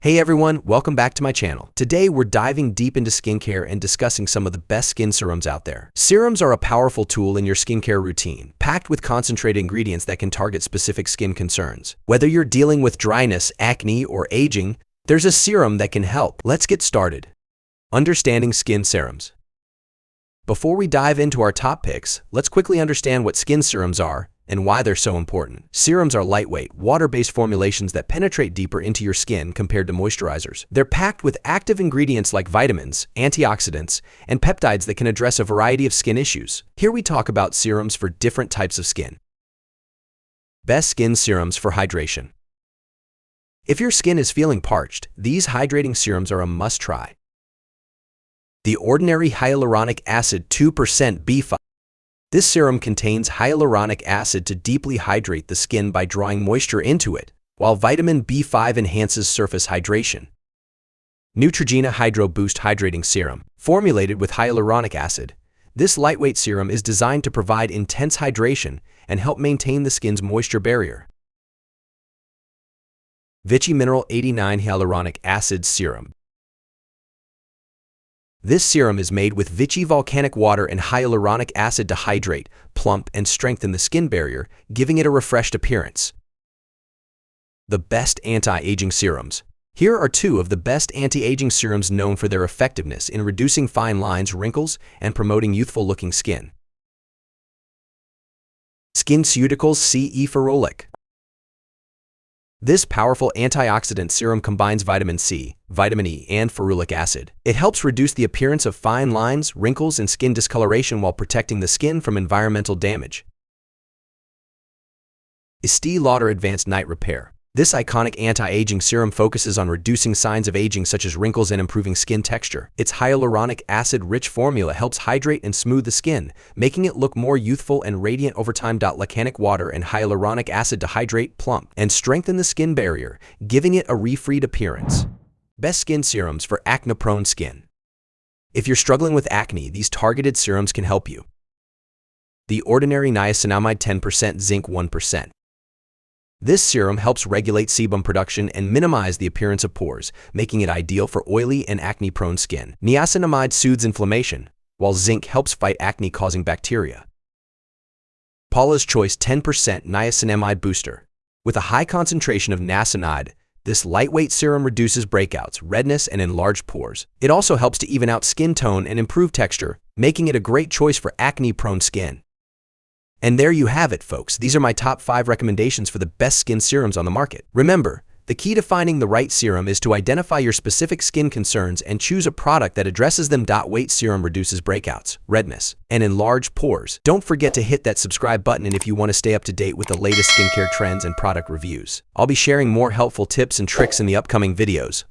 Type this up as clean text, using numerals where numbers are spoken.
Hey everyone, welcome back to my channel. Today we're diving deep into skincare and discussing some of the best skin serums out there. Serums are a powerful tool in your skincare routine, packed with concentrated ingredients that can target specific skin concerns. Whether you're dealing with dryness, acne, or aging, there's a serum that can help. Let's get started. Understanding skin serums. Before we dive into our top picks, let's quickly understand what skin serums are and why they're so important. Serums are lightweight, water-based formulations that penetrate deeper into your skin compared to moisturizers. They're packed with active ingredients like vitamins, antioxidants, and peptides that can address a variety of skin issues. Here we talk about serums for different types of skin. Best skin serums for hydration. If your skin is feeling parched, these hydrating serums are a must-try. The Ordinary Hyaluronic Acid 2% B5. This serum contains hyaluronic acid to deeply hydrate the skin by drawing moisture into it, while vitamin B5 enhances surface hydration. Neutrogena Hydro Boost Hydrating Serum. Formulated with hyaluronic acid, this lightweight serum is designed to provide intense hydration and help maintain the skin's moisture barrier. Vichy Mineral 89 Hyaluronic Acid Serum. This serum is made with Vichy volcanic water and hyaluronic acid to hydrate, plump, and strengthen the skin barrier, giving it a refreshed appearance. The best anti-aging serums. Here are two of the best anti-aging serums known for their effectiveness in reducing fine lines, wrinkles, and promoting youthful-looking skin. SkinCeuticals C E Ferulic. This powerful antioxidant serum combines vitamin C, vitamin E, and ferulic acid. It helps reduce the appearance of fine lines, wrinkles, and skin discoloration while protecting the skin from environmental damage. Estée Lauder Advanced Night Repair. This iconic anti-aging serum focuses on reducing signs of aging such as wrinkles and improving skin texture. Its hyaluronic acid-rich formula helps hydrate and smooth the skin, making it look more youthful and radiant over time. Volcanic water and hyaluronic acid to hydrate, plump, and strengthen the skin barrier, giving it a refreshed appearance. Best skin serums for acne-prone skin. If you're struggling with acne, these targeted serums can help you. The Ordinary Niacinamide 10% Zinc 1%. This serum helps regulate sebum production and minimize the appearance of pores, making it ideal for oily and acne-prone skin. Niacinamide soothes inflammation, while zinc helps fight acne-causing bacteria. Paula's Choice 10% Niacinamide Booster. With a high concentration of niacinamide, this lightweight serum reduces breakouts, redness, and enlarged pores. It also helps to even out skin tone and improve texture, making it a great choice for acne-prone skin. And there you have it, folks. These are my top 5 recommendations for the best skin serums on the market. Remember, the key to finding the right serum is to identify your specific skin concerns and choose a product that addresses them. Weight serum reduces breakouts, redness, and enlarged pores. Don't forget to hit that subscribe button if you want to stay up to date with the latest skincare trends and product reviews. I'll be sharing more helpful tips and tricks in the upcoming videos.